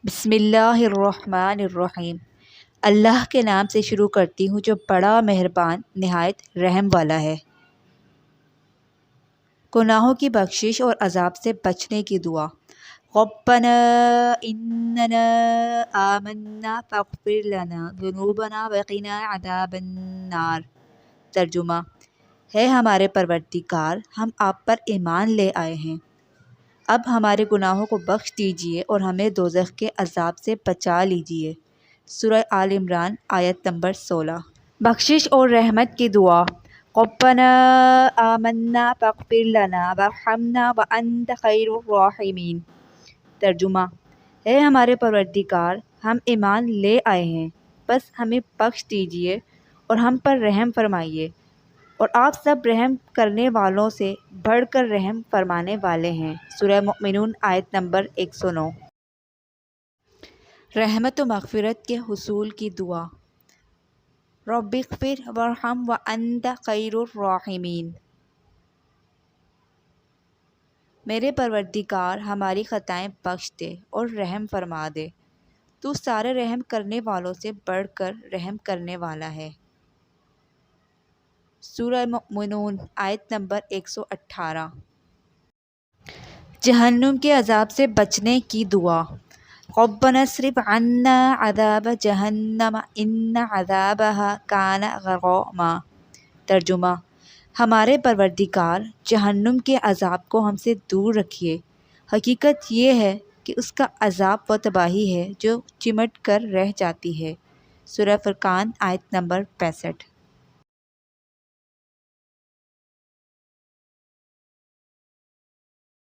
بسم اللہ الرحمن الرحیم۔ اللہ کے نام سے شروع کرتی ہوں جو بڑا مہربان نہایت رحم والا ہے۔ گناہوں کی بخشش اور عذاب سے بچنے کی دعا۔ ربنا اننا آمنا فاغفر لنا ذنوبنا وقنا عذاب النار۔ ترجمہ: ہے ہمارے پروردگار، ہم آپ پر ایمان لے آئے ہیں، اب ہمارے گناہوں کو بخش دیجیے اور ہمیں دوزخ کے عذاب سے بچا لیجیے۔ سورہ آل عمران آیت نمبر 16۔ بخشش اور رحمت کی دعا۔ ربنا آمنا فاغفر لنا وارحمنا وانت خیر الراحمین۔ ترجمہ: ہے ہمارے پروردگار، ہم ایمان لے آئے ہیں، بس ہمیں بخش دیجیے اور ہم پر رحم فرمائیے، اور آپ سب رحم کرنے والوں سے بڑھ کر رحم فرمانے والے ہیں۔ سورہ مؤمنون آیت نمبر 109۔ رحمت و مغفرت کے حصول کی دعا۔ رب اغفر وارحم وانت خیر الراحمین۔ میرے پروردگار، ہماری خطائیں بخش دے اور رحم فرما دے، تو سارے رحم کرنے والوں سے بڑھ کر رحم کرنے والا ہے۔ سورہ مؤمنون آیت نمبر 118۔ جہنم کے عذاب سے بچنے کی دعا۔ ربنا اصرف عنا عذاب جہنم ان عذابها کان غراما۔ ترجمہ: ہمارے پروردگار، جہنم کے عذاب کو ہم سے دور رکھیے، حقیقت یہ ہے کہ اس کا عذاب و تباہی ہے جو چمٹ کر رہ جاتی ہے۔ سورہ فرقان آیت نمبر 65۔